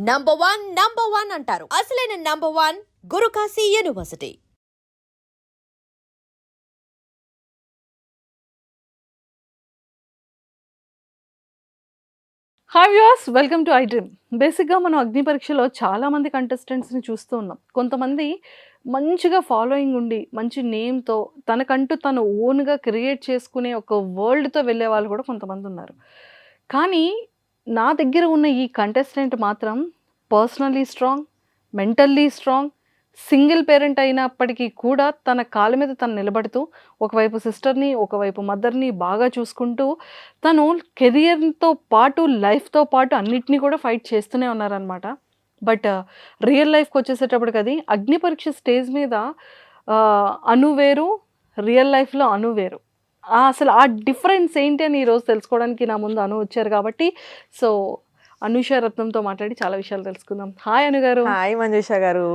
Number one అంటారు. అసలైన number one Gurukashi university. Hi viewers, welcome to I dream. బేసిక్గా మనం అగ్ని పరీక్షలో చాలామంది కంటెస్టెంట్స్ని చూస్తూ ఉన్నాం. కొంతమంది మంచిగా ఫాలోయింగ్ ఉండి మంచి నేమ్తో తనకంటూ తను ఓన్గా క్రియేట్ చేసుకునే ఒక వరల్డ్తో వెళ్ళే వాళ్ళు కూడా కొంతమంది ఉన్నారు. కానీ నా దగ్గర ఉన్న ఈ కంటెస్టెంట్ మాత్రం personally strong, mentally strong, single parent అయినప్పటికీ కూడా తన కాళ్ళ మీద తను నిలబడుతూ ఒకవైపు సిస్టర్ని, ఒకవైపు మదర్ని బాగా చూసుకుంటూ తను కెరియర్తో పాటు లైఫ్తో పాటు అన్నిటినీ కూడా ఫైట్ చేస్తూనే ఉన్నారనమాట. బట్ రియల్ లైఫ్కి వచ్చేసేటప్పటికి అది అగ్ని పరీక్ష స్టేజ్ మీద అను వేరు, రియల్ లైఫ్లో అను వేరు. అసలు ఆ డిఫరెన్స్ ఏంటి అని ఈరోజు తెలుసుకోవడానికి నా ముందు అను వచ్చారు కాబట్టి సో అనూష రత్నంతో మాట్లాడి చాలా విషయాలు తెలుసుకుందాం. హాయ్ అను గారు. హాయ్ మంజుష గారు.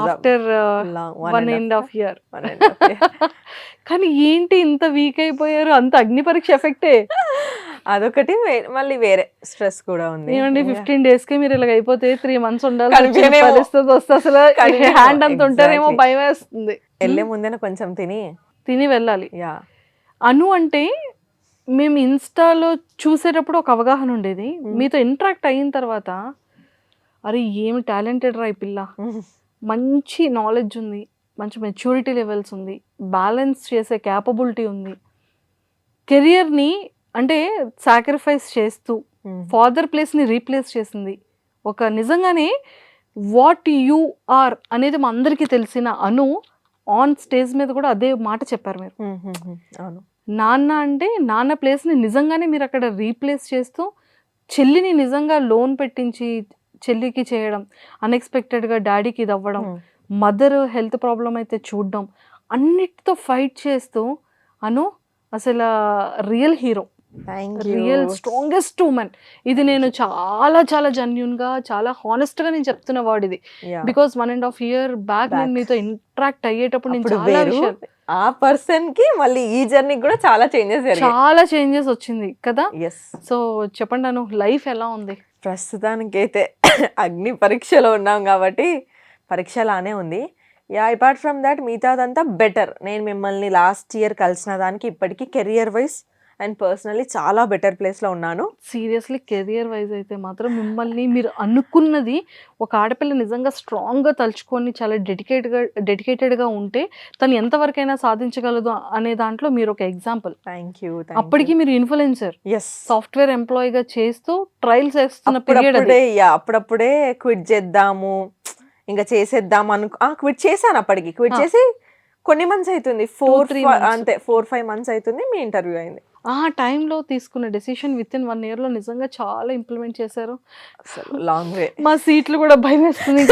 After 1.5 year. కానీ ఏంటి ఇంత వీక్ అయిపోయారు? అంత అగ్ని పరీక్ష ఎఫెక్టే. అదొకటి మళ్ళీ వేరే స్ట్రెస్ కూడా ఉంది. ఏమండి 15 days కి మీరు ఇలా అయిపోతే 3 months ఉండాల్సి పరిస్థితి వస్తే అసలు హ్యాండ్ అంత ఉంటారేమో భయం వేస్తుంది. వెళ్ళే ముందే కొంచెం తిని వెళ్ళాలి. యా అను అంటే మేము ఇన్స్టాలో చూసేటప్పుడు ఒక అవగాహన ఉండేది. మీతో ఇంటరాక్ట్ అయిన తర్వాత అరే ఏమి టాలెంటెడ్ రా ఈ పిల్ల, మంచి నాలెడ్జ్ ఉంది, మంచి మెచ్యూరిటీ లెవెల్స్ ఉంది, బ్యాలెన్స్ చేసే క్యాపబిలిటీ ఉంది, కెరియర్ని అంటే సాక్రిఫైస్ చేస్తూ ఫాదర్ ప్లేస్ని రీప్లేస్ చేసింది. ఒక నిజంగానే వాట్ యు ఆర్ అనేది మా అందరికీ తెలిసిన అను ఆన్ స్టేజ్ మీద కూడా అదే మాట చెప్పారు మీరు. అవును, నాన్న అంటే నాన్న ప్లేస్ని నిజంగానే మీరు అక్కడ రీప్లేస్ చేస్తూ చెల్లిని నిజంగా లోన్ పెట్టించి చెల్లికి చేయడం, అన్ఎక్స్పెక్టెడ్గా డాడీకి ఇది అవ్వడం, మదర్ హెల్త్ ప్రాబ్లం అయితే చూడడం, అన్నిటితో ఫైట్ చేస్తూ అను అసలు real hero, real strongest women. ఇది నేను చాలా చాలా జెన్యూన్గా చాలా హానెస్ట్గా నేను చెప్తున్న వర్డ్ ఇది. బికాస్ 1.5 year బ్యాక్ నేను మీతో ఇంటరాక్ట్ అయ్యేటప్పుడు నేను చాలా విషయాలు ఆ పర్సన్ కి మళ్ళీ ఈ జర్నీ కూడా చాలా చేంజెస్ వచ్చింది కదా. సో చెప్పండి అను, లైఫ్ ఎలా ఉంది? ప్రస్తుతానికైతే అగ్ని పరీక్షలో ఉన్నాం కాబట్టి పరీక్షలానే ఉంది. యా, అపార్ట్ ఫ్రమ్ దాట్ మిగతాదంతా బెటర్. నేను మిమ్మల్ని లాస్ట్ ఇయర్ కలిసిన దానికి ఇప్పటికీ కెరియర్ వైజ్ అండ్ పర్సనలీ చాలా బెటర్ ప్లేస్లో ఉన్నాను. సీరియస్లీ కెరియర్ వైజ్ అయితే మాత్రం మిమ్మల్ని మీరు అనుకున్నది ఒక ఆడపిల్ల నిజంగా స్ట్రాంగ్గా తలుచుకొని చాలా డెడికేటెడ్గా ఉంటే తను ఎంతవరకైనా సాధించగలదు అనే దాంట్లో మీరు ఒక ఎగ్జాంపుల్. Thank you. అప్పటికి మీరు ఇన్ఫ్లుయెన్సర్, సాఫ్ట్వేర్ ఎంప్లాయీగా చేస్తూ ట్రయల్స్ చేస్తున్న అప్పుడప్పుడే క్విట్ చేద్దాము ఇంకా చేసేద్దాం క్విట్ చేశాను. అప్పటికి క్విట్ చేసి కొన్ని మంత్స్ అవుతుంది, 4-5 months అవుతుంది. మీ ఇంటర్వ్యూ అయింది. ఆ టైంలో తీసుకున్న డెసిషన్ విత్ ఇన్ 1 year లో నిజంగా చాలా ఇంప్లిమెంట్ చేశారు. Long way. మా సీట్లు కూడా భయం వేస్తుంది.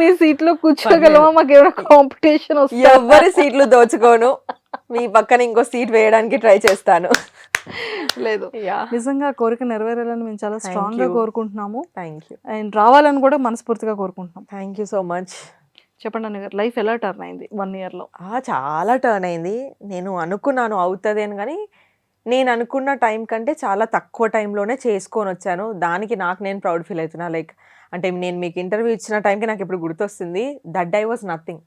మీ సీట్లో కూర్చోగలమా? మాకు ఏమైనా కాంపిటీషన్ వస్తుంది? ఎవరి సీట్లు దోచుకోను, మీ పక్కన ఇంకో సీట్ వేయడానికి ట్రై చేస్తాను. లేదు, నిజంగా కోరిక నెరవేరాలని మేము చాలా స్ట్రాంగ్ గా కోరుకుంటున్నాము. Thank you. అండ్ రావాలని కూడా మనస్ఫూర్తిగా కోరుకుంటున్నాం. Thank you so much. చెప్పండి అన్న గారు, లైఫ్ ఎలా టర్న్ అయింది 1 year లో? చాలా టర్న్ అయింది. నేను అనుకున్నాను అవుతుంది అని, కానీ నేను అనుకున్న టైం కంటే చాలా తక్కువ టైంలోనే చేసుకొని వచ్చాను. దానికి నేను ప్రౌడ్ ఫీల్ అవుతున్నా. లైక్ అంటే నేను మీకు ఇంటర్వ్యూ ఇచ్చిన టైంకి నాకు ఇప్పుడు గుర్తొస్తుంది, దట్ ఐ వాజ్ నథింగ్.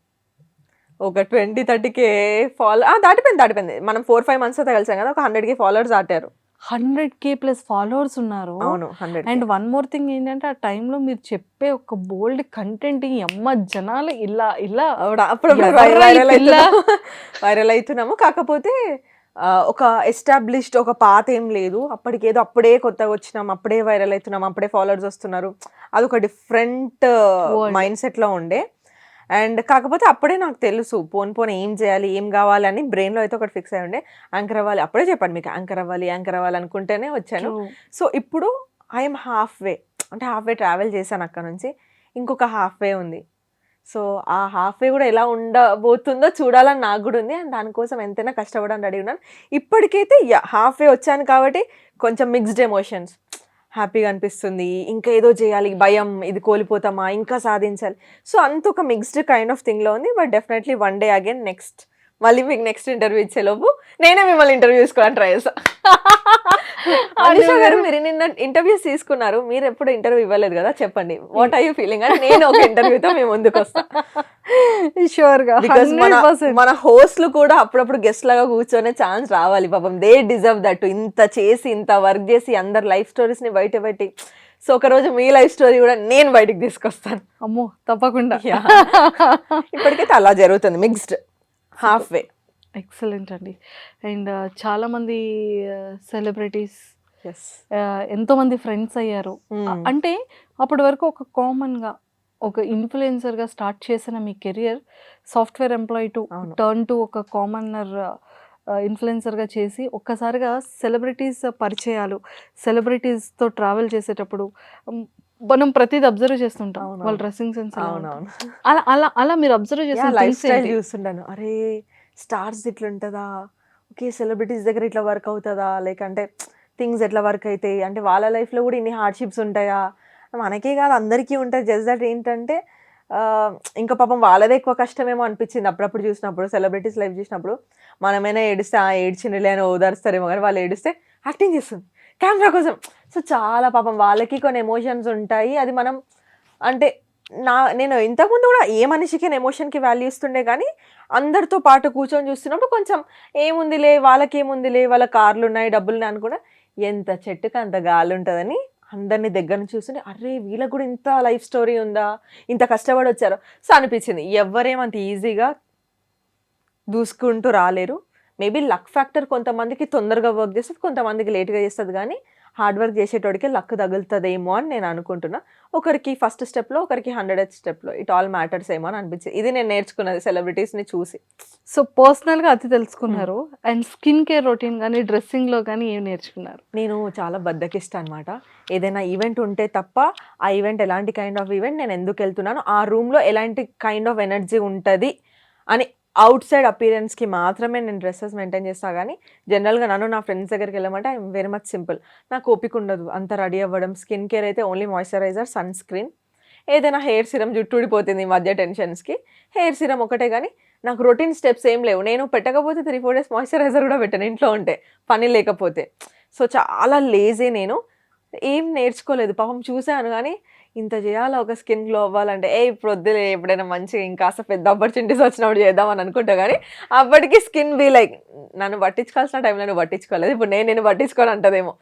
ఒక 20-30K దాటిపోయింది. మనం 4-5 months అయితే కలిసాం కదా, ఒక 100K followers దాటారు. 100K plus followers ఉన్నారు. అవును, 100K. And one more thing ఏంటంటే ఆ టైంలో మీరు చెప్పే ఒక బోల్డ్ కంటెంట్ అమ్మ జనాలు ఇలా అప్పుడప్పుడు వైరల్ అవుతున్నాము. కాకపోతే ఒక ఎస్టాబ్లిష్డ్ ఒక పాత ఏం లేదు. అప్పుడే కొత్తగా వచ్చినాం, అప్పుడే వైరల్ అవుతున్నాం, అప్పుడే ఫాలోవర్స్ వస్తున్నారు. అదొక డిఫరెంట్ మైండ్ సెట్లో ఉండే. అండ్ కాకపోతే అప్పుడే నాకు తెలుసు పోన్ ఏం చేయాలి, ఏం కావాలి అని బ్రెయిన్లో అయితే ఒకటి ఫిక్స్ అయ్యి ఉండే. యాంకర్ అవ్వాలి, అప్పుడే చెప్పండి మీకు, యాంకర్ అవ్వాలి అనుకుంటేనే వచ్చాను. సో ఇప్పుడు ఐఎమ్ హాఫ్ వే ట్రావెల్ చేశాను అక్కడ నుంచి. ఇంకొక హాఫ్ వే ఉంది. సో ఆ హాఫ్ వే కూడా ఎలా ఉండబోతుందో చూడాలని నాకు కూడా ఉంది. అండ్ దానికోసం ఎంతైనా కష్టపడని రెడీ ఉన్నాను. ఇప్పటికైతే హాఫ్ వే వచ్చాను కాబట్టి కొంచెం మిక్స్డ్ ఎమోషన్స్. హ్యాపీగా అనిపిస్తుంది, ఇంకా ఏదో చేయాలి, భయం, ఇది కోల్పోతామా, ఇంకా సాధించాలి. సో అంత ఒక మిక్స్డ్ కైండ్ ఆఫ్ థింగ్లో ఉంది. But definitely one day again next మళ్ళీ మీకు నెక్స్ట్ ఇంటర్వ్యూ ఇచ్చేలోపు నేనే మిమ్మల్ని ఇంటర్వ్యూ తీసుకోవడానికి ట్రై చేస్తా. మనీషా గారు మీరు నిన్న ఇంటర్వ్యూస్ తీసుకున్నారు, మీరు ఎప్పుడు ఇంటర్వ్యూ ఇవ్వలేదు కదా, చెప్పండి వాట్ ఆర్ యూ ఫీలింగ్ అని నేను ఒక ఇంటర్వ్యూతో మేము ముందుకు వస్తాం. షూర్ గా బికాస్ మన హోస్ట్లు కూడా అప్పుడప్పుడు గెస్ట్ లాగా కూర్చొనే ఛాన్స్ రావాలి. పాపం దే డిజర్వ్ దట్. ఇంత చేసి ఇంత వర్క్ చేసి అందరు లైఫ్ స్టోరీస్ ని బయట పెట్టి, సో ఒక రోజు మీ లైఫ్ స్టోరీ కూడా నేను బయటికి తీసుకొస్తాను. అమ్మో తప్పకుండా. ఇప్పటికైతే అలా జరుగుతుంది, మిక్స్డ్ హాఫ్ వే. ఎక్సలెంట్ అండి. అండ్ చాలామంది సెలబ్రిటీస్ ఎంతోమంది ఫ్రెండ్స్ అయ్యారు. అంటే అప్పటి వరకు ఒక కామన్గా ఒక ఇన్ఫ్లుయెన్సర్గా స్టార్ట్ చేసిన మీ career software employee to turn to ఒక కామనర్ ఇన్ఫ్లుయెన్సర్గా చేసి ఒక్కసారిగా సెలబ్రిటీస్ పరిచయాలు, సెలబ్రిటీస్తో ట్రావెల్ చేసేటప్పుడు మనం ప్రతిదీ అబ్జర్వ్ చేస్తుంటాం. వాళ్ళ డ్రెస్సింగ్ సెన్స్ అలా అలా అలా మీరు అబ్జర్వ్ చేసిన లైఫ్ స్టైల్ చూస్తుంటాను. అరే స్టార్స్ ఇట్లా ఉంటుందా, ఓకే సెలబ్రిటీస్ దగ్గర ఇట్లా వర్క్ అవుతుందా, లేకంటే థింగ్స్ ఎట్లా వర్క్ అవుతాయి, అంటే వాళ్ళ లైఫ్లో కూడా ఇన్ని హార్డ్షిప్స్ ఉంటాయా, మనకే కాదు అందరికీ ఉంటుంది. జస్ట్ దట్ ఏంటంటే ఇంకా పాపం వాళ్ళదే ఎక్కువ కష్టమేమో అనిపించింది అప్పుడప్పుడు చూసినప్పుడు, సెలబ్రిటీస్ లైఫ్ చూసినప్పుడు. మనమైనా ఏడిస్తే ఏడ్చినలే అని ఓదారుస్తారేమో, కానీ వాళ్ళు ఏడిస్తే యాక్టింగ్ చేస్తుంది కెమెరా కోసం. సో చాలా పాపం వాళ్ళకి కొన్ని ఎమోషన్స్ ఉంటాయి. అది మనం అంటే నేను ఇంతకుముందు కూడా ఏ మనిషికి ఎమోషన్కి వాల్యూ ఇస్తుండే, కానీ అందరితో పాటు కూర్చొని చూస్తున్నప్పుడు కొంచెం ఏముందిలే వాళ్ళకి, ఏముందిలే వాళ్ళ కార్లు ఉన్నాయి డబ్బులు ఉన్నాయి అనుకున్నా, ఎంత చెట్టుకి అంత గాలి ఉంటుందని అందరినీ దగ్గర నుంచి చూస్తుంటే అరే వీళ్ళకి కూడా ఇంత లైఫ్ స్టోరీ ఉందా, ఇంత కష్టపడి వచ్చారో. సో అనిపించింది ఎవరేమంత ఈజీగా దూసుకుంటూ రాలేరు. మేబీ లక్ ఫ్యాక్టర్ కొంతమందికి తొందరగా వర్క్ చేస్తుంది, కొంతమందికి లేట్గా చేస్తుంది, కానీ హార్డ్ వర్క్ చేసేటోడికి లక్ తగులుతుందేమో అని నేను అనుకుంటున్నా. ఒకరికి ఫస్ట్ స్టెప్లో, ఒకరికి 100th స్టెప్లో, ఇట్ ఆల్ మ్యాటర్స్ ఏమో అని అనిపించింది. ఇది నేను నేర్చుకున్నది సెలబ్రిటీస్ని చూసి. సో పర్సనల్గా అది తెలుసుకున్నారు. అండ్ స్కిన్ కేర్ రొటీన్ కానీ డ్రెస్సింగ్లో కానీ ఏం నేర్చుకున్నారు? నేను చాలా బద్దకిస్తా అనమాట. ఏదైనా ఈవెంట్ ఉంటే తప్ప ఆ ఈవెంట్ ఎలాంటి కైండ్ ఆఫ్ ఈవెంట్, నేను ఎందుకు వెళ్తున్నాను, ఆ రూమ్లో ఎలాంటి కైండ్ ఆఫ్ ఎనర్జీ ఉంటుంది అని అవుట్ సైడ్ అపీరెన్స్కి మాత్రమే నేను డ్రెస్సెస్ మెయింటైన్ చేస్తాను. కానీ జనరల్గా నన్ను నా ఫ్రెండ్స్ దగ్గరికి వెళ్ళమంటే ఐఎమ్ వెరీ మచ్ సింపుల్. నాకు ఓపిక ఉండదు అంత రెడీ అవ్వడం. స్కిన్ కేర్ అయితే ఓన్లీ మాయిశ్చరైజర్, సన్ స్క్రీన్, ఏదైనా హెయిర్ సిరమ్, జుట్టు ఊడిపోతుంది ఈ మధ్య టెన్షన్స్కి, హెయిర్ సిరమ్ ఒకటే. కానీ నాకు రొటీన్ స్టెప్స్ ఏం లేవు. నేను పెట్టకపోతే 3-4 days మాయిశ్చరైజర్ కూడా పెట్టాను ఇంట్లో ఉంటే, పని లేకపోతే. సో చాలా లేజీ నేను, ఏం నేర్చుకోలేదు. పాపం చూశాను కానీ ఇంత చేయాలా ఒక స్కిన్ గ్లో అవ్వాలంటే, ఇప్పుడు వద్దులే ఎప్పుడైనా మంచిగా ఇంకాస్త పెద్ద ఆపర్చునిటీస్ వచ్చినప్పుడు చేద్దామని అనుకుంటా. కానీ అప్పటికి స్కిన్ బీ లైక్ నన్ను పట్టించుకోవాల్సిన టైంలో నువ్వు పట్టించుకోలేదు, ఇప్పుడు నేను పట్టించుకోని అంటదేమో.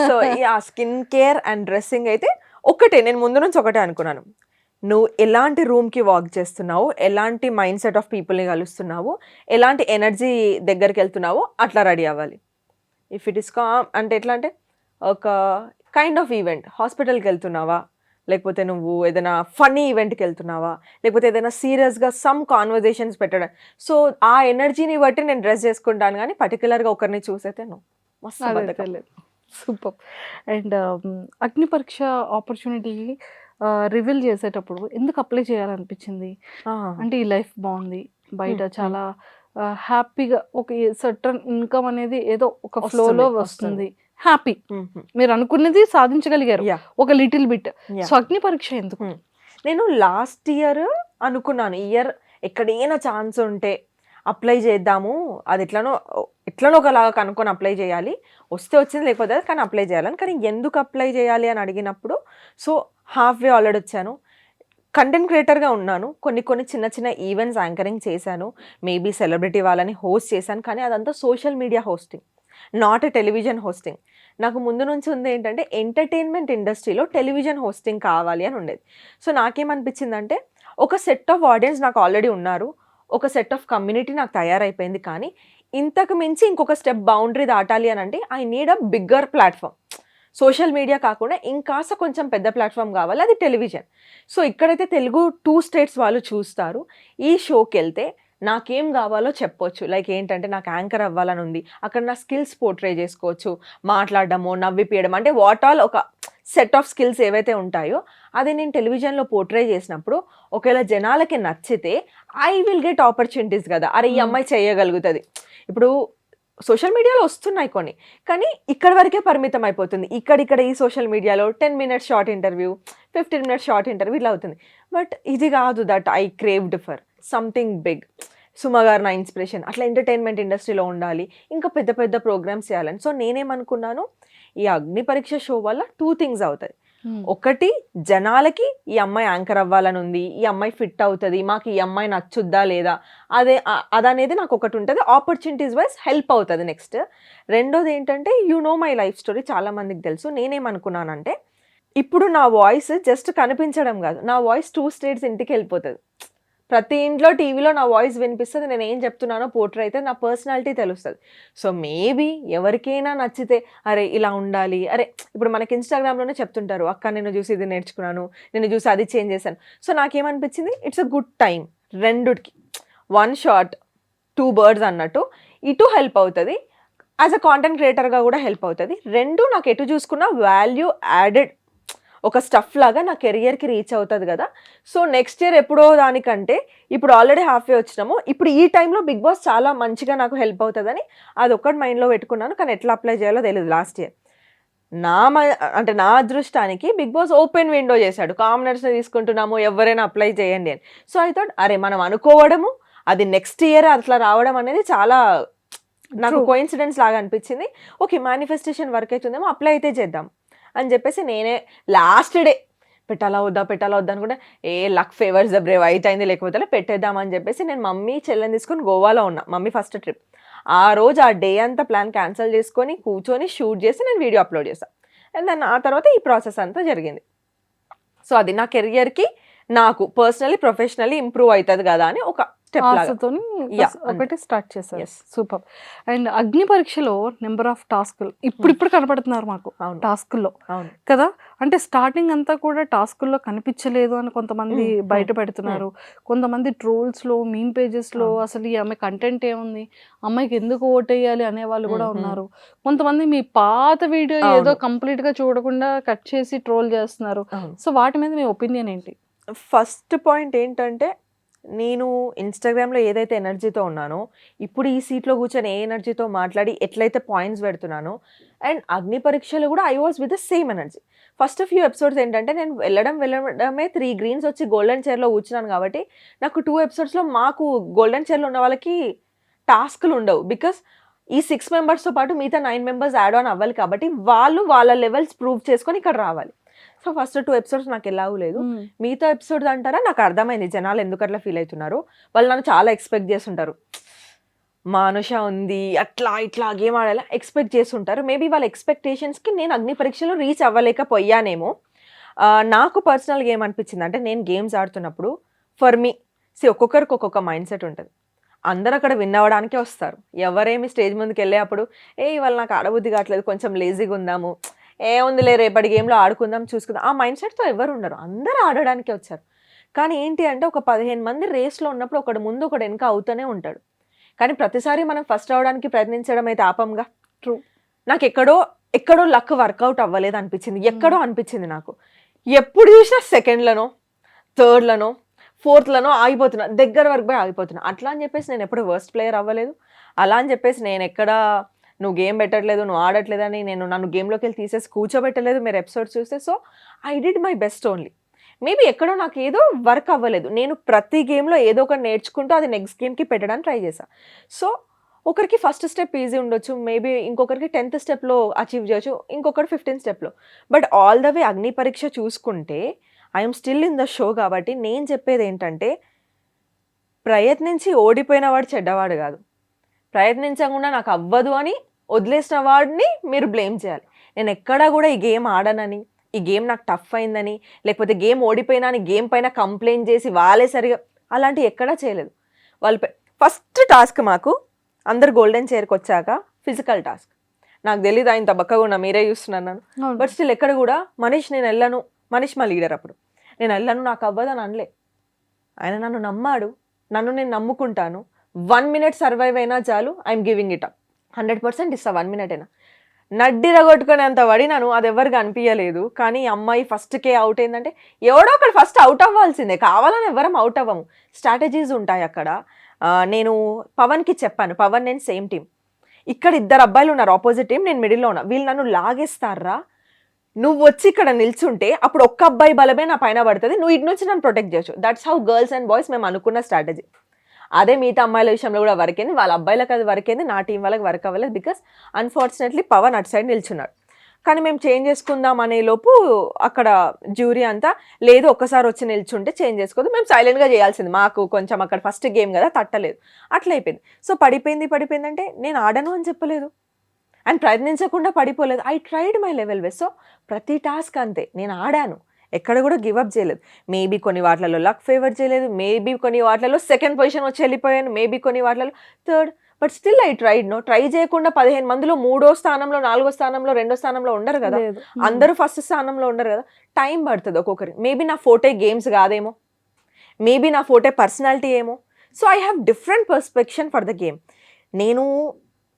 సో ఆ స్కిన్ కేర్ అండ్ డ్రెస్సింగ్ అయితే ఒకటే, నేను ముందు నుంచి ఒకటే అనుకున్నాను. నువ్వు ఎలాంటి రూమ్కి వాక్ చేస్తున్నావు, ఎలాంటి మైండ్ సెట్ ఆఫ్ పీపుల్ని కలుస్తున్నావు, ఎలాంటి ఎనర్జీ దగ్గరికి వెళ్తున్నావు, అట్లా రెడీ అవ్వాలి. ఇఫ్ ఇట్ ఇస్ అంటే ఎట్లా అంటే ఒక కైండ్ ఆఫ్ ఈవెంట్, హాస్పిటల్కి వెళ్తున్నావా, లేకపోతే నువ్వు ఏదైనా ఫన్నీ ఈవెంట్కి వెళ్తున్నావా, లేకపోతే ఏదైనా సీరియస్గా సమ్ కాన్వర్జేషన్స్ పెట్టడం. సో ఆ ఎనర్జీని బట్టి నేను డ్రెస్ చేసుకుంటాను, కానీ పర్టికులర్గా ఒకరిని చూసైతే మస్తు. సూపర్. అండ్ అగ్ని పరీక్ష ఆపర్చునిటీ రివీల్ చేసేటప్పుడు ఎందుకు అప్లై చేయాలనిపించింది? అంటే ఈ లైఫ్ బాగుంది, బయట చాలా హ్యాపీగా ఒక సర్టన్ ఇన్కమ్ అనేది ఏదో ఒక ఫ్లోలో వస్తుంది, హ్యాపీ, మీరు అనుకున్నది సాధించగలిగారు ఒక లిటిల్ బిట్. సో అగ్ని పరీక్ష ఎందుకు? నేను లాస్ట్ ఇయర్ అనుకున్నాను, ఇయర్ ఎక్కడైనా ఛాన్స్ ఉంటే అప్లై చేద్దాము, అది ఎట్లనో ఒకలాగా కనుక్కొని అప్లై చేయాలి, వస్తే వచ్చింది లేకపోతే కానీ అప్లై చేయాలని. కానీ ఎందుకు అప్లై చేయాలి అని అడిగినప్పుడు, సో హాఫ్ వే ఆల్రెడీ వచ్చాను, కంటెంట్ క్రియేటర్గా ఉన్నాను, కొన్ని చిన్న చిన్న ఈవెంట్స్ యాంకరింగ్ చేశాను, మేబీ సెలబ్రిటీ వాళ్ళని హోస్ట్ చేశాను, కానీ అదంతా social media hosting, not a television hosting. నాకు ముందు నుంచి ఉంది ఏంటంటే ఎంటర్టైన్మెంట్ ఇండస్ట్రీలో టెలివిజన్ హోస్టింగ్ కావాలి అని ఉండేది. సో నాకేమనిపించిందంటే ఒక సెట్ ఆఫ్ ఆడియన్స్ నాకు ఆల్రెడీ ఉన్నారు, ఒక సెట్ ఆఫ్ కమ్యూనిటీ నాకు తయారైపోయింది, కానీ ఇంతకు మించి ఇంకొక స్టెప్ బౌండరీ దాటాలి అని అంటే I need a bigger platform. Social media కాకుండా ఇంకాస్త కొంచెం పెద్ద ప్లాట్ఫామ్ కావాలి, అది టెలివిజన్. సో ఇక్కడైతే తెలుగు 2 states వాళ్ళు చూస్తారు. ఈ షోకి వెళ్తే నాకేం కావాలో చెప్పొచ్చు, లైక్ ఏంటంటే నాకు యాంకర్ అవ్వాలని ఉంది, అక్కడ నా స్కిల్స్ పోర్ట్రే చేసుకోవచ్చు, మాట్లాడడము, నవ్విపియడం, అంటే వాట్ ఆల్ ఒక సెట్ ఆఫ్ స్కిల్స్ ఏవైతే ఉంటాయో అది నేను టెలివిజన్లో పోర్ట్రే చేసినప్పుడు ఒకవేళ జనాలకి నచ్చితే ఐ విల్ గెట్ ఆపర్చునిటీస్ కదా, అరే ఈ అమ్మాయి చేయగలుగుతుంది. ఇప్పుడు సోషల్ మీడియాలో వస్తున్నాయి కొన్ని, కానీ ఇక్కడ వరకే పరిమితం అయిపోతుంది. ఇక్కడ ఈ సోషల్ మీడియాలో 10 minutes short interview, 15 minutes short interview ఇట్లా అవుతుంది. బట్ ఇది కాదు, that I craved for something big. Suma గారు నా ఇన్స్పిరేషన్, అట్లా ఎంటర్టైన్మెంట్ ఇండస్ట్రీలో ఉండాలి, ఇంకా పెద్ద పెద్ద ప్రోగ్రామ్స్ చేయాలని. సో నేనేమనుకున్నాను, ఈ అగ్ని పరీక్ష షో వల్ల 2 థింగ్స్ అవుతాయి. ఒకటి, జనాలకి ఈ అమ్మాయి యాంకర్ అవ్వాలని ఉంది, ఈ అమ్మాయి ఫిట్ అవుతుంది, మాకు ఈ అమ్మాయి నచ్చుద్దా లేదా అదనేది నాకు ఒకటి ఉంటుంది, ఆపర్చునిటీస్ వైజ్ హెల్ప్ అవుతుంది. నెక్స్ట్ రెండోది ఏంటంటే, మై లైఫ్ స్టోరీ చాలా మందికి తెలుసు. నేనేమనుకున్నానంటే, ఇప్పుడు నా వాయిస్ జస్ట్ కనిపించడం కాదు, నా వాయిస్ 2 స్టేట్స్ ఇంటికి వెళ్ళిపోతుంది. ప్రతి ఇంట్లో టీవీలో నా వాయిస్ వినిపిస్తుంది, నేను ఏం చెప్తున్నానో పోర్ట్రే అయితే నా పర్సనాలిటీ తెలుస్తుంది. సో మేబీ ఎవరికైనా నచ్చితే, అరే ఇలా ఉండాలి, అరే ఇప్పుడు మనకి ఇన్స్టాగ్రామ్లోనే చెప్తుంటారు, అక్క నేను చూసి ఇది నేర్చుకున్నాను, నేను చూసి అది చేంజ్ చేశాను. సో నాకేమనిపించింది, ఇట్స్ అ గుడ్ టైం, రెండుకి 1 షాట్ 2 బర్డ్స్ అన్నట్టు. ఇటు హెల్ప్ అవుతుంది, యాజ్ అ కాంటెంట్ క్రియేటర్గా కూడా హెల్ప్ అవుతుంది. రెండు నాకు ఎటు చూసుకున్న వాల్యూ యాడెడ్ ఒక స్టఫ్ లాగా నా కెరియర్కి రీచ్ అవుతుంది కదా. సో నెక్స్ట్ ఇయర్ ఎప్పుడో దానికంటే ఇప్పుడు ఆల్రెడీ హాఫ్ వే వచ్చినాము, ఇప్పుడు ఈ టైంలో బిగ్ బాస్ చాలా మంచిగా నాకు హెల్ప్ అవుతుందని అది ఒక్కటి మైండ్లో పెట్టుకున్నాను. కానీ ఎట్లా అప్లై చేయాలో తెలియదు. లాస్ట్ ఇయర్ నా అదృష్టానికి బిగ్ బాస్ ఓపెన్ విండో చేశాడు, కామనర్స్ని తీసుకుంటున్నాము ఎవరైనా అప్లై చేయండి అని. సో ఐ థాట్, అరే మనం అనుకోవడము అది నెక్స్ట్ ఇయర్ అట్లా రావడం అనేది చాలా నాకు కోఇన్సిడెన్స్ లాగా అనిపించింది. ఓకే, మేనిఫెస్టేషన్ వర్క్ అవుతుందేమో, అప్లై అయితే చేద్దాం అని చెప్పేసి నేనే లాస్ట్ డే పెట్టాలా వద్దా అనుకుంటే, లక్ ఫేవర్స్ ద బ్రేవ్, అయితే అయింది లేకపోతే పెట్టేద్దామని చెప్పేసి నేను మమ్మీ చెల్లెని తీసుకొని గోవాలో ఉన్నా. మమ్మీ ఫస్ట్ ట్రిప్, ఆ రోజు ఆ డే అంతా ప్లాన్ క్యాన్సిల్ చేసుకొని కూర్చొని షూట్ చేసి నేను వీడియో అప్లోడ్ చేస్తాను. అండ్ దాన్ని ఆ తర్వాత ఈ ప్రాసెస్ అంతా జరిగింది. సో అది నా కెరియర్కి నాకు పర్సనలీ ప్రొఫెషనల్లీ ఇంప్రూవ్ అవుతుంది కదా అని ఒక స్టెప్ ఆశతోని ఒకటి స్టార్ట్ చేశారు. సూపర్. అండ్ అగ్ని పరీక్షలో నెంబర్ ఆఫ్ టాస్కులు ఇప్పుడు కనపడుతున్నారు మాకు టాస్కుల్లో కదా. అంటే స్టార్టింగ్ అంతా కూడా టాస్కుల్లో కనిపించలేదు అని కొంతమంది బయట పెడుతున్నారు. కొంతమంది ట్రోల్స్ లో, మీమ్ పేజెస్ లో అసలు ఈ అమ్మాయి కంటెంట్ ఏముంది, అమ్మాయికి ఎందుకు ఓటేయాలి అనే వాళ్ళు కూడా ఉన్నారు. కొంతమంది మీ పాత వీడియో ఏదో కంప్లీట్ గా చూడకుండా కట్ చేసి ట్రోల్ చేస్తున్నారు. సో వాటి మీద మీ ఒపీనియన్ ఏంటి? ఫస్ట్ పాయింట్ ఏంటంటే, నేను ఇన్స్టాగ్రామ్లో ఏదైతే ఎనర్జీతో ఉన్నానో, ఇప్పుడు ఈ సీట్లో కూర్చొని ఏ ఎనర్జీతో మాట్లాడి ఎట్లయితే పాయింట్స్ పెడుతున్నానో, అండ్ అగ్ని పరీక్షలు కూడా I was with the same energy. First few episodes ఏంటంటే, నేను వెళ్ళడమే 3 గ్రీన్స్ వచ్చి గోల్డెన్ చైర్లో కూర్చున్నాను కాబట్టి నాకు 2 ఎపిసోడ్స్లో మాకు గోల్డెన్ చైర్లో ఉన్న వాళ్ళకి టాస్క్లు ఉండవు. బికాస్ ఈ 6 మెంబర్స్తో పాటు మిగతా 9 మెంబర్స్ యాడ్ ఆన్ అవ్వాలి కాబట్టి వాళ్ళు వాళ్ళ లెవెల్స్ ప్రూవ్ చేసుకొని ఇక్కడ రావాలి. సో ఫస్ట్ 2 ఎపిసోడ్స్ నాకు ఎలాగూ లేదు. మిగతా ఎపిసోడ్స్ అంటారా, నాకు అర్థమైంది జనాలు ఎందుకు అట్లా ఫీల్ అవుతున్నారు. వాళ్ళు నన్ను చాలా ఎక్స్పెక్ట్ చేస్తుంటారు, మానుష ఉంది అట్లా ఇట్లా గేమ్ ఆడేలా ఎక్స్పెక్ట్ చేస్తుంటారు. మేబీ వాళ్ళ ఎక్స్పెక్టేషన్స్కి నేను అగ్ని పరీక్షలో రీచ్ అవ్వలేకపోయానేమో. నాకు పర్సనల్గా ఏమనిపించింది అంటే, నేను గేమ్స్ ఆడుతున్నప్పుడు ఫర్ మీ ఒక్కొక్కరికి ఒక్కొక్క మైండ్ సెట్ ఉంటుంది. అందరూ అక్కడ విన్ అవ్వడానికే వస్తారు. ఎవరేమి స్టేజ్ ముందుకు వెళ్ళే అప్పుడు ఇవాళ నాకు ఆడబుద్ధి కావట్లేదు, కొంచెం లేజీగా ఉందాము, ఏముందిలే రేపటి గేమ్లో ఆడుకుందాం చూసుకుందాం, ఆ మైండ్ సెట్తో ఎవరు ఉండరు. అందరూ ఆడడానికే వచ్చారు. కానీ ఏంటి అంటే, ఒక 15 మంది రేస్లో ఉన్నప్పుడు ఒకటి ముందు ఒకటి వెనక అవుతూనే ఉంటాడు. కానీ ప్రతిసారి మనం ఫస్ట్ అవడానికి ప్రయత్నించడం అయితే ఆపంగా. ట్రూ. నాకు ఎక్కడో లక్ వర్కౌట్ అవ్వలేదు అనిపించింది. ఎక్కడో అనిపించింది నాకు. ఎప్పుడు చూసినా సెకండ్లనో, థర్డ్లనో, ఫోర్త్లనో ఆగిపోతున్నా, దగ్గర వరకు పోయి ఆగిపోతున్నా. అట్లా అని చెప్పేసి నేను ఎప్పుడు వర్స్ట్ ప్లేయర్ అవ్వలేదు. అలా అని చెప్పేసి నేను ఎక్కడ నువ్వు గేమ్ పెట్టట్లేదు, నువ్వు ఆడట్లేదని నన్ను గేమ్లోకి వెళ్ళి తీసేసి కూర్చోబెట్టలేదు మీరు ఎపిసోడ్స్ చూస్తే. So I did my best only. Maybe ఎక్కడో నాకు ఏదో వర్క్ అవ్వలేదు. నేను ప్రతి గేమ్లో ఏదో ఒకటి నేర్చుకుంటూ అది నెక్స్ట్ గేమ్కి పెట్టడానికి ట్రై చేశాను. సో ఒకరికి ఫస్ట్ స్టెప్ ఈజీ ఉండొచ్చు, మేబీ ఇంకొకరికి 10th స్టెప్లో అచీవ్ చేయొచ్చు, ఇంకొకటి 15th స్టెప్లో. బట్ ఆల్ ద వే అగ్ని పరీక్ష చూసుకుంటే I'm still in the show కాబట్టి నేను చెప్పేది ఏంటంటే, ప్రయత్నించి ఓడిపోయిన వాడు చెడ్డవాడు కాదు, ప్రయత్నించకుండా నాకు అవ్వదు అని వదిలేసిన వాడిని మీరు బ్లేమ్ చేయాలి. నేను ఎక్కడా కూడా ఈ గేమ్ ఆడనని, ఈ గేమ్ నాకు టఫ్ అయిందని, లేకపోతే గేమ్ ఓడిపోయినా అని గేమ్ పైన కంప్లైంట్ చేసి వాళ్ళే సరిగా అలాంటివి ఎక్కడా చేయలేదు. వాళ్ళు ఫస్ట్ టాస్క్ మాకు అందరు గోల్డెన్ చైర్కి వచ్చాక ఫిజికల్ టాస్క్. నాకు తెలీదు ఆయన తబక్కగా ఉన్నా, మీరే చూస్తున్నాను. బట్ స్టిల్ ఎక్కడ కూడా మనీష్ నేను వెళ్ళను, మనీష్ మా లీడర్ అప్పుడు, నేను వెళ్ళను నాకు అవ్వదు అని అనలే. ఆయన నన్ను నమ్మాడు, నన్ను నేను నమ్ముకుంటాను. 1 minute సర్వైవ్ అయినా చాలు, ఐఎమ్ గివింగ్ ఇట్ అప్, 100% ఇస్తా. 1 minute అయినా నడ్డిరగొట్టుకునేంత పడినాను, అది ఎవరికి అనిపించలేదు. కానీ అమ్మాయి ఫస్ట్కే అవుట్ అయిందంటే ఎవడో ఒకటి ఫస్ట్ అవుట్ అవ్వాల్సిందే, కావాలని ఎవరం అవుట్ అవ్వము, స్ట్రాటజీస్ ఉంటాయి అక్కడ. నేను పవన్కి చెప్పాను, పవన్ నేను సేమ్ టీం, ఇక్కడ 2 అబ్బాయిలు ఉన్నారు ఆపోజిట్ టీం, నేను మిడిల్లో ఉన్నా, వీళ్ళు నన్ను లాగేస్తారా, నువ్వు వచ్చి ఇక్కడ నిల్చుంటే అప్పుడు ఒక్క అబ్బాయి బలమే నా పైన పడుతుంది, నువ్వు ఇటు నుంచి నన్ను ప్రొటెక్ట్ చేయొచ్చు. That's how girls and boys మేము అనుకున్న స్ట్రాటజీ. అదే మిగతా అమ్మాయిల విషయంలో కూడా వర్క్ అయింది, వాళ్ళ అబ్బాయిలకు అది వర్క్ అయింది, నా టీం వాళ్ళకి వర్క్ అవ్వలేదు. బికాస్ అన్ఫార్చునేట్లీ పవన్ అటు సైడ్ నిల్చున్నాడు. కానీ మేము చేంజ్ చేసుకుందాం అనే లోపు అక్కడ జ్యూరీ అంతా లేదు, ఒక్కసారి వచ్చి నిల్చుంటే చేంజ్ చేసుకోవద్దు, మేము సైలెంట్గా చేయాల్సింది, మాకు కొంచెం అక్కడ ఫస్ట్ గేమ్ కదా తట్టలేదు, అట్లా అయిపోయింది. సో పడిపోయిందంటే నేను ఆడను అని చెప్పలేదు అండ్ ప్రయత్నించకుండా పడిపోలేదు. I tried my level best. So ప్రతి టాస్క్ అంతే, నేను ఆడాను, ఎక్కడ కూడా గివప్ చేయలేదు. మేబీ కొన్ని వాటిలలో లక్ ఫేవర్ చేయలేదు, మేబీ కొన్ని వాటిలలో సెకండ్ పొజిషన్ వచ్చి వెళ్ళిపోయాను, మేబీ కొన్ని వాటిలలో third, but still I tried. Try చేయకుండా 15 మందిలో 3వ స్థానంలో 4వ స్థానంలో 2వ స్థానంలో ఉండరు కదా, అందరూ ఫస్ట్ స్థానంలో ఉండరు కదా, టైం పడుతుంది ఒక్కొక్కరి. మేబీ నా ఫోటే గేమ్స్ కాదేమో, మేబీ నా ఫోటే పర్సనాలిటీ ఏమో. So I have different perception for the game. నేను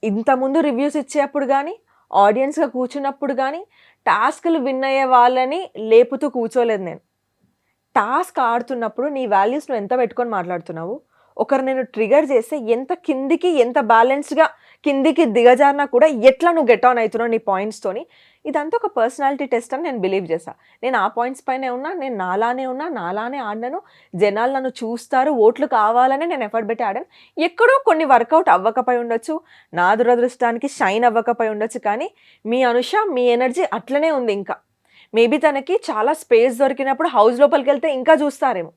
ఇంతకుముందు రివ్యూస్ ఇచ్చేటప్పుడు కానీ ఆడియన్స్గా కూర్చున్నప్పుడు కానీ టాస్క్లు విన్ అయ్యే వాళ్ళని లేపుతూ కూర్చోలేదు నేను. టాస్క్ ఆడుతున్నప్పుడు నీ వాల్యూస్ నువ్వు ఎంత పెట్టుకొని మాట్లాడుతున్నావు, ఒకరు నేను ట్రిగర్ చేస్తే ఎంత కిందికి ఎంత బ్యాలెన్స్డ్గా కిందికి దిగజారినా కూడా ఎట్లా నువ్వు గెట్ ఆన్ అవుతున్నావు నీ పాయింట్స్తోని, ఇదంతా ఒక పర్సనాలిటీ టెస్ట్ అని నేను బిలీవ్ చేశాను. నేను ఆ పాయింట్స్ పైనే ఉన్నా, నేను నాలానే ఆడినాను, జనాలు నన్ను చూస్తారు, ఓట్లు కావాలని నేను ఎఫర్ట్ పెట్టి ఆడాను. ఎక్కడో కొన్ని వర్కౌట్ అవ్వకపోయి ఉండొచ్చు, నా దురదృష్టానికి షైన్ అవ్వకపోయి ఉండొచ్చు, కానీ మీ అనుష మీ ఎనర్జీ అట్లనే ఉంది. ఇంకా మేబీ తనకి చాలా స్పేస్ దొరికినప్పుడు హౌస్ లోపలికి వెళ్తే ఇంకా చూస్తారేమో,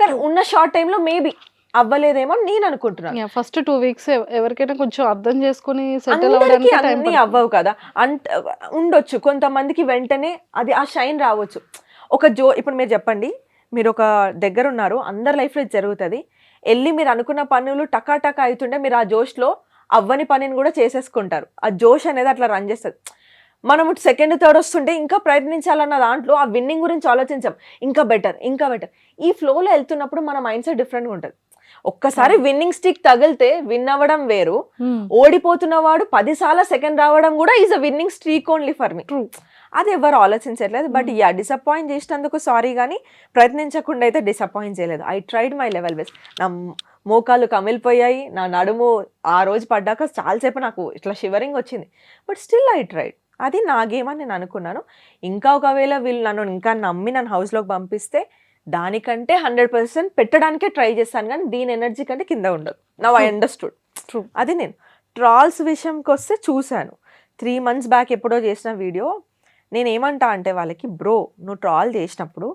కానీ ఉన్న షార్ట్ టైంలో మేబీ అవ్వలేదేమో నేను అనుకుంటున్నాను. ఫస్ట్ 2 వీక్స్ ఎవరికైనా కొంచెం అర్థం చేసుకుని సెటిల్ అందరికీ అవ్వడానికి అన్నీ అవ్వవు కదా, ఉండొచ్చు కొంతమందికి వెంటనే అది ఆ షైన్ రావచ్చు. ఇప్పుడు మీరు చెప్పండి, మీరు ఒక దగ్గర ఉన్నారు, అందరి లైఫ్లో ఇది జరుగుతుంది, వెళ్ళి మీరు అనుకున్న పనులు టకా అవుతుంటే మీరు ఆ జోష్లో అవ్వని పనిని కూడా చేసేసుకుంటారు. ఆ జోష్ అనేది అట్లా రన్ చేస్తుంది. మనము సెకండ్ థర్డ్ వస్తుంటే ఇంకా ప్రయత్నించాలన్న దాంట్లో ఆ విన్నింగ్ గురించి ఆలోచించాం, ఇంకా బెటర్. ఈ ఫ్లోలో వెళ్తున్నప్పుడు మన మైండ్ సెట్ డిఫరెంట్గా ఉంటుంది. ఒక్కసారి విన్నింగ్ స్టిక్ తగిలితే విన్ అవ్వడం వేరు, ఓడిపోతున్న వాడు 10 సార్లు సెకండ్ రావడం కూడా is a winnowing streak only for me. అది ఎవరు ఆలోచించట్లేదు. బట్ డిసప్పాయింట్ చేసినందుకు సారీ, కానీ ప్రయత్నించకుండా అయితే డిసప్పాయింట్ చేయలేదు. I tried my level best. నా మోకాలు కమిలిపోయాయి, నా నడుము ఆ రోజు పడ్డాక చాలాసేపు నాకు ఇట్లా షివరింగ్ వచ్చింది, బట్ స్టిల్ ఐ ట్రైడ్. అది నా గేమ్ అని నేను అనుకున్నాను. ఇంకా ఒకవేళ వీళ్ళు నన్ను ఇంకా నమ్మి నన్ను హౌస్లోకి పంపిస్తే దానికంటే 100% పెట్టడానికే ట్రై చేస్తాను, కానీ దీని ఎనర్జీ కంటే కింద ఉండదు. Now I understood. అది నేను ట్రాల్స్ విషయంకి వస్తే చూశాను 3 months బ్యాక్ ఎప్పుడో చేసిన వీడియో. నేను ఏమంటా అంటే వాళ్ళకి, బ్రో నువ్వు ట్రాల్ చేసినప్పుడు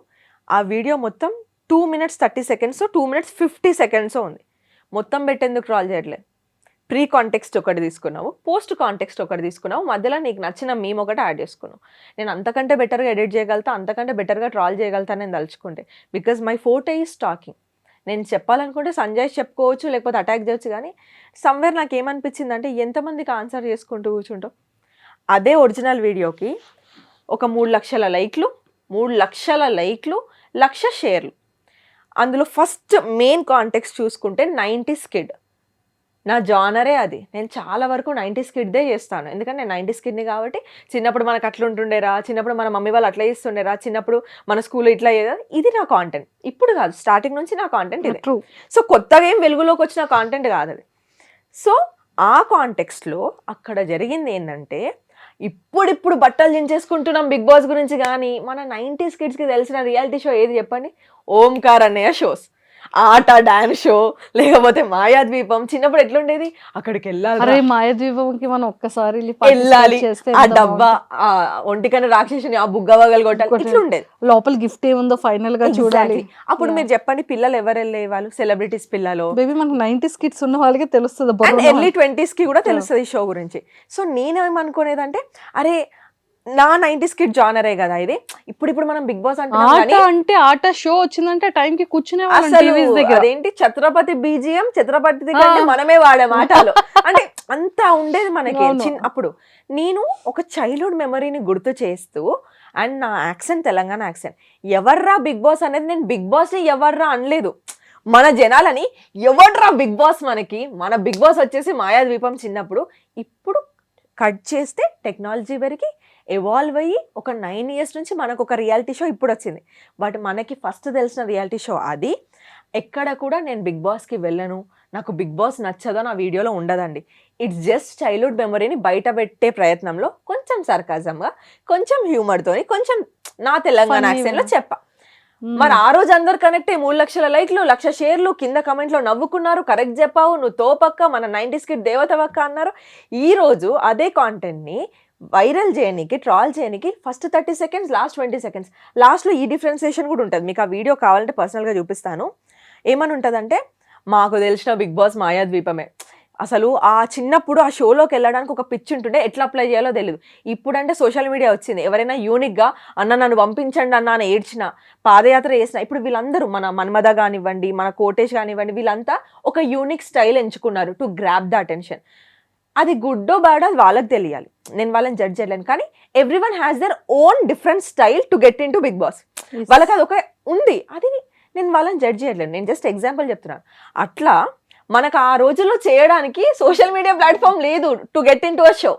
ఆ వీడియో మొత్తం 2 minutes 30 seconds 2 minutes 50 seconds ఉంది, మొత్తం పెట్టేందుకు ట్రాల్ చేయట్లేదు. ప్రీ కాంటెక్స్ట్ ఒకటి తీసుకున్నావు, పోస్ట్ కాంటెక్స్ట్ ఒకటి తీసుకున్నావు, మధ్యలో నీకు నచ్చిన మీమ్ ఒకటి యాడ్ చేసుకున్నావు. నేను అంతకంటే బెటర్గా ఎడిట్ చేయగలుగుతా, అంతకంటే బెటర్గా ట్రాల్ చేయగలుగుతా నేను తలుచుకుంటే, because my forte is talking. నేను చెప్పాలనుకుంటే సంజయ్ చెప్పుకోవచ్చు, లేకపోతే అటాక్ చేయొచ్చు, కానీ సమ్వేర్ నాకు ఏమనిపించింది అంటే ఎంతమందికి ఆన్సర్ చేసుకుంటూ కూర్చుంటావు. అదే ఒరిజినల్ వీడియోకి ఒక 3 లక్షల లైక్లు, 3 లక్షల లైక్లు, 1,00,000 షేర్లు. అందులో ఫస్ట్ మెయిన్ కాంటెక్స్ట్ చూసుకుంటే 90s కిడ్. నా జానరే అది. నేను చాలా వరకు 90s కిడ్దే చేస్తాను, ఎందుకంటే నేను 90s కిడ్ని కాబట్టి. చిన్నప్పుడు మనకు అట్లా ఉంటుండేరా, చిన్నప్పుడు మన మమ్మీ వాళ్ళు అట్లా చేస్తుండేరా, చిన్నప్పుడు మన స్కూల్లో ఇట్లా ఇది నా కాంటెంట్. ఇప్పుడు కాదు, స్టార్టింగ్ నుంచి నా కాంటెంట్ ఇది. సో కొత్తగా ఏం వెలుగులోకి వచ్చిన కాంటెంట్ కాదు అది. సో ఆ కాంటెక్స్ట్లో అక్కడ జరిగింది ఏంటంటే, ఇప్పుడు బట్టలు దించేసుకుంటున్నాం బిగ్ బాస్ గురించి, కానీ మన 90s కిడ్స్కి తెలిసిన రియాలిటీ షో ఏది చెప్పండి? ఓంకార్ అన్నయ్య షోస్, ఆట, డాన్స్ షో, లేకపోతే మాయాద్వీపం. చిన్నప్పుడు ఎట్లుండేది, అక్కడికి వెళ్ళాలి, మాయాద్వీపంకి మనం ఒక్కసారి వెళ్ళాలి, ఆ డబ్బా, ఆ ఒంటికన్నా రాక్షసుని, ఆ బుగ్గవగలు కొట్టాలి, ఇట్లుండేది. లోపల గిఫ్ట్ ఏముందో ఫైనల్ గా చూడాలి. అప్పుడు మీరు చెప్పండి, పిల్లలు ఎవరు వెళ్ళే వాళ్ళు? సెలబ్రిటీస్ పిల్లలు. బేబీ మనకు 90s కిడ్స్ ఉన్న వాళ్ళకి తెలుస్తుంది, ఎర్లీ 20s కి కూడా తెలుస్తుంది ఈ షో గురించి. సో నేనేమనుకునేదంటే, అరే నా 90s కిడ్ జానరే కదా ఇది, ఇప్పుడు మనం బిగ్ బాస్ అంటే ఆట షో వచ్చిందంటే టైం కి కూర్చునే అదేంటి ఛత్రపతి బీజిఎం, ఛత్రపతి మనమే వాడే మాటలు అంటే అంత ఉండేది మనకి అప్పుడు. నేను ఒక చైల్డ్హుడ్ మెమరీని గుర్తు చేస్తూ, అండ్ నా యాక్సెంట్ తెలంగాణ యాక్సెంట్, ఎవర్రా బిగ్ బాస్ అనేది, నేను బిగ్ బాస్ ని ఎవర్రా అనలేదు, మన జనాలని ఎవడ్రా బిగ్ బాస్, మన బిగ్ బాస్ వచ్చేసి మాయాద్వీపం చిన్నప్పుడు. ఇప్పుడు కట్ చేస్తే టెక్నాలజీ వరకు ఎవాల్వ్ అయ్యి ఒక 9 years నుంచి మనకు ఒక రియాలిటీ షో ఇప్పుడు వచ్చింది. బట్ మనకి ఫస్ట్ తెలిసిన రియాలిటీ షో అది. ఎక్కడ కూడా నేను బిగ్ బాస్కి వెళ్ళను, నాకు బిగ్ బాస్ నచ్చదో నా వీడియోలో ఉండదండి. ఇట్స్ జస్ట్ చైల్డ్హుడ్ మెమరీని బయట పెట్టే ప్రయత్నంలో కొంచెం సర్కాజంగా, కొంచెం హ్యూమర్తోని, కొంచెం నా తెలంగాణ యాక్సెంట్లో చెప్పా. మరి ఆ రోజు అందరు కనెక్ట్ అయ్యి 3 లక్షల లైక్లు 1,00,000 షేర్లు కింద కమెంట్ లో నవ్వుకున్నారు, కరెక్ట్ చెప్పావు, నువ్వు తోపక్క, మన 90s కిడ్ దేవతవక్క అన్నారు. ఈ రోజు అదే కాంటెంట్ ని వైరల్ చేయడానికి, ట్రాల్ చేయడానికి first 30 seconds, last 20 seconds, last లో ఈ డిఫరెన్సియేషన్ కూడా ఉంటుంది. మీకు ఆ వీడియో కావాలంటే పర్సనల్ గా చూపిస్తాను. ఏమని ఉంటదంటే, మాకు తెలిసిన బిగ్ బాస్ మాయాద్వీపమే. అసలు ఆ చిన్నప్పుడు ఆ షోలోకి వెళ్ళడానికి ఒక పిచ్ ఉంటుండే, ఎట్లా అప్లై చేయాలో తెలియదు. ఇప్పుడంటే సోషల్ మీడియా వచ్చింది. ఎవరైనా యూనిక్గా అన్న నన్ను పంపించండి అన్న అని ఏడ్చిన, పాదయాత్ర చేసిన, ఇప్పుడు వీళ్ళందరూ మన మన్మద కానివ్వండి, మన కోటేష్ కానివ్వండి, వీళ్ళంతా ఒక యూనిక్ స్టైల్ ఎంచుకున్నారు టు గ్రాప్ ద అటెన్షన్. అది గుడ్డో బ్యాడో అది వాళ్ళకి తెలియాలి, నేను వాళ్ళని జడ్జ్ చేయలేను. కానీ everyone has their own different style to get into Bigg Boss. వాళ్ళకి అది ఒక ఉంది, అది నేను వాళ్ళని జడ్జ్ చేయలేను, నేను జస్ట్ ఎగ్జాంపుల్ చెప్తున్నాను. అట్లా మనకు ఆ రోజుల్లో చేయడానికి సోషల్ మీడియా ప్లాట్ఫామ్ లేదు to get in to a show.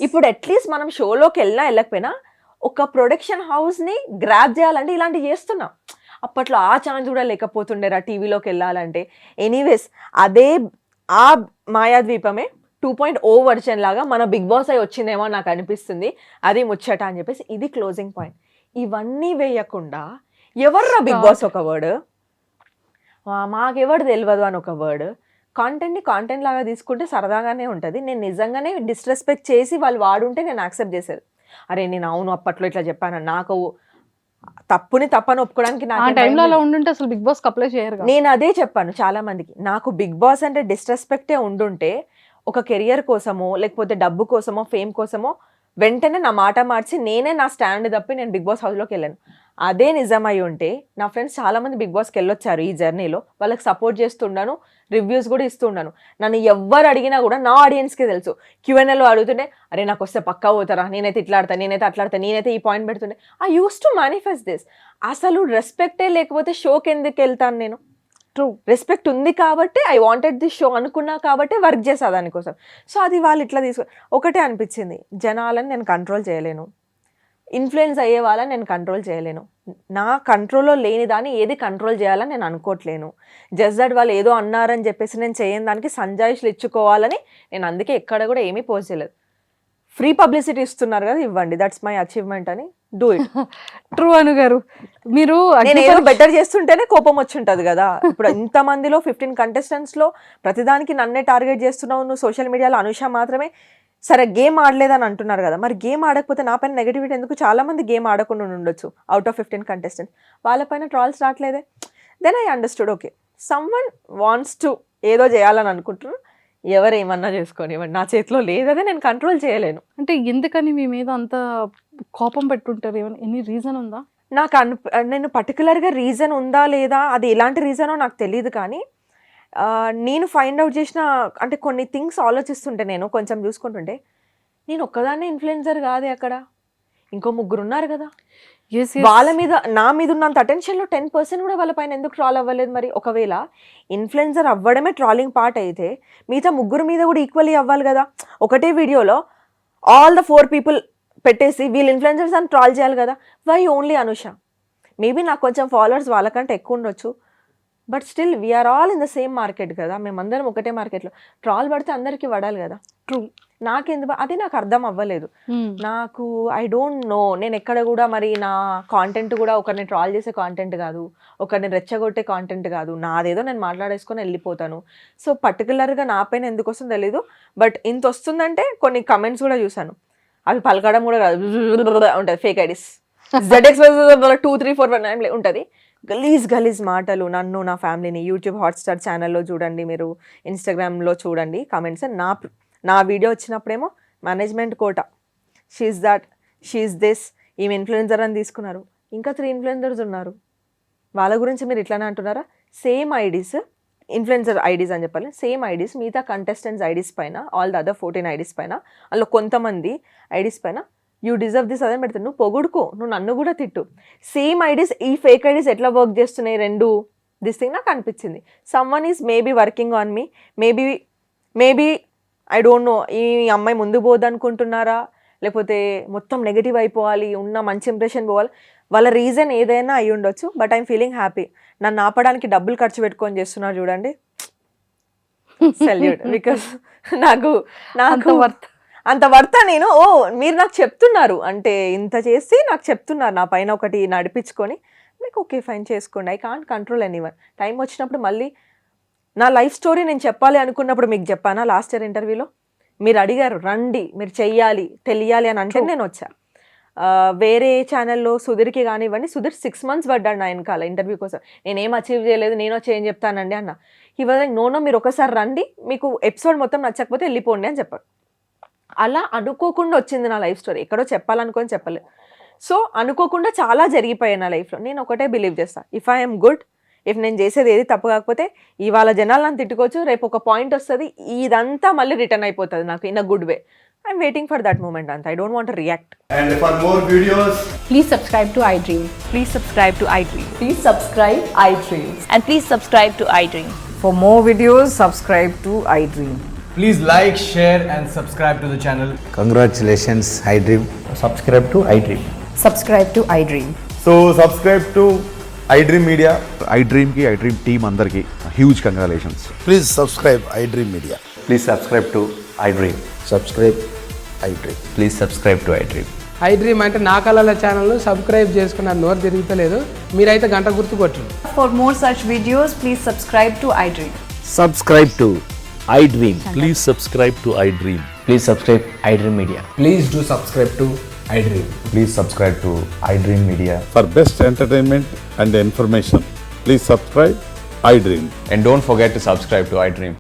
ఇప్పుడు అట్లీస్ట్ మనం షోలోకి వెళ్ళకపోయినా ఒక ప్రొడక్షన్ హౌస్ ని గ్రాప్ చేయాలంటే ఇలాంటివి చేస్తున్నాం. అప్పట్లో ఆ ఛాన్స్ కూడా లేకపోతుండేరా టీవీలోకి వెళ్ళాలంటే. ఎనీవేస్ అదే ఆ మాయాద్వీపమే 2.0 వర్షన్ లాగా మన బిగ్ బాస్ అయి వచ్చిందేమో నాకు అనిపిస్తుంది. అది ముచ్చట అని చెప్పేసి ఇది క్లోజింగ్ పాయింట్. ఇవన్నీ వేయకుండా ఎవర్రా బిగ్ బాస్ ఒక వర్డ్, మాకెవరు తెలియదు అని ఒక వర్డ్, కాంటెంట్ని కాంటెంట్ లాగా తీసుకుంటే సరదాగానే ఉంటుంది. నేను నిజంగానే డిస్రెస్పెక్ట్ చేసి వాళ్ళు వాడుంటే నేను యాక్సెప్ట్ చేసేది. అరే నేను అవును అప్పట్లో ఇట్లా చెప్పాను, నాకు తప్పుని తప్పని ఒప్పుకోవడానికి అసలు బిగ్ బాస్ అప్లై చేయరు. నేను అదే చెప్పాను చాలా మందికి, నాకు బిగ్ బాస్ అంటే డిస్రెస్పెక్టే ఉండుంటే ఒక కెరియర్ కోసమో లేకపోతే డబ్బు కోసమో ఫేమ్ కోసమో వెంటనే నా మాట మార్చి నేనే నా స్టాండ్ తప్పి నేను బిగ్ బాస్ హౌస్లోకి వెళ్ళాను. అదే నిజమై ఉంటే నా ఫ్రెండ్స్ చాలా మంది బిగ్ బాస్కి వెళ్ళొచ్చారు ఈ జర్నీలో, వాళ్ళకి సపోర్ట్ చేస్తున్నాను, రివ్యూస్ కూడా ఇస్తున్నాను. నన్ను ఎవ్వరు అడిగినా కూడా నా ఆడియన్స్కి తెలుసు. Q&Aలో అడుగుతుంటే అరే నాకు వస్తే పక్కా పోతారా, నేనైతే ఇట్లా ఆడతా, నేనైతే అట్లా ఆడతా, నేనైతే ఈ పాయింట్ పెడుతుండే. I use to manifest this. అసలు రెస్పెక్టే లేకపోతే షోకి ఎందుకు వెళ్తాను నేను? ట్రూ, రెస్పెక్ట్ ఉంది కాబట్టి ఐ వాంటెడ్ దిస్ షో అనుకున్నా కాబట్టి వర్క్ చేసా దానికోసం. సో అది వాళ్ళు ఇట్లా ఒకటే అనిపించింది, జనాలని నేను కంట్రోల్ చేయలేను, ఇన్ఫ్లుయెన్స్ అయ్యే వాళ్ళని నేను కంట్రోల్ చేయలేను, నా కంట్రోల్లో లేని దాన్ని ఏది కంట్రోల్ చేయాలని నేను అనుకోవట్లేను. జస్ట్ దట్ వాళ్ళు ఏదో అన్నారని చెప్పేసి నేను చేయని దానికి సంజాయిషులు ఇచ్చుకోవాలని నేను అందుకే ఎక్కడ కూడా ఏమీ పోస్ట్ చేయలేదు. ఫ్రీ పబ్లిసిటీ ఇస్తున్నారు కదా, ఇవ్వండి, దట్స్ మై అచీవ్మెంట్ అని డూ ఇట్. ట్రూ అను గారు, మీరు నేను ఏదో బెటర్ చేస్తుంటేనే కోపం వచ్చి ఉంటుంది కదా. ఇప్పుడు ఇంతమందిలో 15 కంటెస్టెంట్స్లో ప్రతిదానికి నన్నే టార్గెట్ చేస్తున్నావు నువ్వు, సోషల్ మీడియాలో అనుష మాత్రమే. సరే గేమ్ ఆడలేదని అంటున్నారు కదా, మరి గేమ్ ఆడకపోతే నా పైన నెగిటివిటీ ఎందుకు? చాలా మంది గేమ్ ఆడకుండా ఉండొచ్చు అవుట్ ఆఫ్ 15 కంటెస్టెంట్స్, వాళ్ళపైన ట్రాల్స్ రావట్లేదే. Then I understood, okay someone wants to ఏదో చేయాలని అనుకుంటున్నారు, ఎవరేమన్నా చేసుకొని, నా చేతిలో లేదదే, నేను కంట్రోల్ చేయలేను. అంటే ఎందుకని మీ మీద అంత కోపం పెట్టుంటారు? ఏమైనా ఎనీ రీజన్ ఉందా? నాకు నేను పర్టికులర్గా రీజన్ ఉందా లేదా, అది ఎలాంటి రీజనో నాకు తెలియదు. కానీ నేను ఫైండ్ అవుట్ చేసిన అంటే కొన్ని థింగ్స్ ఆలోచిస్తుంటే, నేను కొంచెం చూసుకుంటుంటే, నేను ఒక్కదాన్నే ఇన్ఫ్లుయెన్సర్ కాదే, అక్కడ ఇంకో 3 ఉన్నారు కదా. వాళ్ళ మీద నా మీద ఉన్నంత అటెన్షన్లో 10% కూడా వాళ్ళ పైన ఎందుకు ట్రాల్ అవ్వలేదు? మరి ఒకవేళ ఇన్ఫ్లుయెన్సర్ అవ్వడమే ట్రాలింగ్ పార్ట్ అయితే మిగతా 3 మీద కూడా ఈక్వల్లీ అవ్వాలి కదా. ఒకటే వీడియోలో ఆల్ ద 4 పీపుల్ పెట్టేసి వీళ్ళు ఇన్ఫ్లుయెన్సర్స్ అని ట్రాల్ చేయాలి కదా. Why only Anusha? మేబీ నాకు కొంచెం ఫాలోవర్స్ వాళ్ళకంటే ఎక్కువ ఉండొచ్చు, but still we are all in the same market కదా, మేమందరం ఒకటే మార్కెట్లో. ట్రాల్ పడితే అందరికీ పడాలి కదా. ట్రూ, నాకెందుకు అది నాకు అర్థం అవ్వలేదు. నాకు ఐ డోంట్ నో, నేను ఎక్కడ కూడా మరి నా కాంటెంట్ కూడా ఒకరిని ట్రాల్ చేసే కాంటెంట్ కాదు, ఒకరిని రెచ్చగొట్టే కాంటెంట్ కాదు, నాదేదో నేను మాట్లాడేసుకొని వెళ్ళిపోతాను. సో పర్టికులర్గా నా పైన ఎందుకు వస్తుందో తెలీదు, బట్ ఇంత వస్తుందంటే కొన్ని కమెంట్స్ కూడా చూసాను, అవి పలకడం కూడా కాదు, ఉంటుంది ఫేక్ ఐడీస్, ZX 2, 3, 4 9 ఉంటుంది, గలీజ్ మాటలు. నన్ను, నా ఫ్యామిలీని యూట్యూబ్ హాట్స్టార్ ఛానల్లో చూడండి, మీరు ఇన్స్టాగ్రామ్లో చూడండి కమెంట్స్. నా వీడియో వచ్చినప్పుడేమో management quota, she's that, she's this, ఈమె ఇన్ఫ్లుయెన్సర్ అని తీసుకున్నారు. ఇంకా 3 ఇన్ఫ్లుయెన్సర్స్ ఉన్నారు, వాళ్ళ గురించి మీరు ఇట్లానే అంటున్నారా? సేమ్ ఐడీస్, ఇన్ఫ్లుయెన్సర్ ఐడీస్ అని చెప్పాలి, సేమ్ ఐడీస్ మిగతా కంటెస్టెంట్స్ ఐడీస్ పైన, ఆల్ ద అదర్ 14 ఐడీస్ పైన, అందులో కొంతమంది ఐడీస్ పైన యూ డిజర్వ్ దిస్ అదే పెడతాను. నువ్వు పొగుడుకో, నువ్వు నన్ను కూడా తిట్టు. సేమ్ ఐడీస్, ఈ ఫేక్ ఐడీస్ ఎట్లా వర్క్ చేస్తున్నాయి రెండు, దిస్ థింగ్ నాకు అనిపించింది. Someone is maybe working on me, maybe I don't know, ఈ అమ్మాయి ముందు పోదనుకుంటున్నారా, లేకపోతే మొత్తం నెగిటివ్ అయిపోవాలి, ఉన్న మంచి ఇంప్రెషన్ పోవాలి, వాళ్ళ రీజన్ ఏదైనా అయి ఉండొచ్చు. But I'm feeling happy. నన్ను ఆపడానికి డబ్బులు ఖర్చు పెట్టుకొని చేస్తున్నారు చూడండి, సెల్యూట్. బికాస్ నాకు అంత వర్త నేను, మీరు నాకు చెప్తున్నారు అంటే ఇంత చేసి నాకు చెప్తున్నారు, నా పైన ఒకటి నడిపించుకొని లైక్ ఓకే ఫైన్ చేసుకోండి, I can't control anyone. Time వచ్చినప్పుడు మళ్ళీ నా లైఫ్ స్టోరీ నేను చెప్పాలి అనుకున్నప్పుడు మీకు చెప్పానా లాస్ట్ ఇయర్ ఇంటర్వ్యూలో? మీరు అడిగారు రండి మీరు చెయ్యాలి తెలియాలి అని అంటే నేను వచ్చా. వేరే ఛానల్లో సుధీర్కి కానివ్వండి, సుధీర్ 6 months పడ్డాడు నా వెనకాల ఇంటర్వ్యూ కోసం. నేనేం అచీవ్ చేయలేదు, నేను వచ్చి ఏం చెప్తానండి అన్న. ఇవాళ నోనో మీరు ఒకసారి రండి, మీకు ఎపిసోడ్ మొత్తం నచ్చకపోతే వెళ్ళిపోండి అని చెప్పాడు. అలా అనుకోకుండా వచ్చింది నా లైఫ్ స్టోరీ, ఎక్కడో చెప్పాలనుకొని చెప్పలేదు. సో అనుకోకుండా చాలా జరిగిపోయాయి నా లైఫ్లో. నేను ఒకటే బిలీవ్ చేస్తాను, ఇఫ్ ఐఎమ్ గుడ్, ఇఫ్ నేను చేసేది ఏది తప్పు కాకపోతే ఇవాళ జనాలు నన్ను తిట్టుకోవచ్చు, రేపు ఒక పాయింట్ వస్తుంది ఇదంతా మళ్ళీ రిటర్న్ అయిపోతుంది నాకు in a good way. I'm waiting for that moment అంత. I don't want react. And for more videos, Please subscribe to iDream. Please subscribe to iDream. Please subscribe iDream. And please subscribe to iDream. For more videos, subscribe to iDream. please like, share and subscribe to the channel. Congratulations, iDream. Subscribe to iDream. Subscribe to iDream. So subscribe to iDream Media. iDream की iDream team अंदर की huge congratulations. Please subscribe iDream Media. Please subscribe to iDream. Subscribe iDream. Please subscribe to iDream. iDream అంటే నా కళల channel subscribe చేసుకున్న నోరు తిరుగుతలేదు, మీరైతే గంట గుర్తు కొట్టండి. For more such videos, please subscribe to iDream. Subscribe to iDream. Please subscribe to iDream. Please subscribe iDream Media. Please do subscribe to iDream. Please subscribe to iDream Media. For best entertainment and information, please subscribe iDream. And don't forget to subscribe to iDream.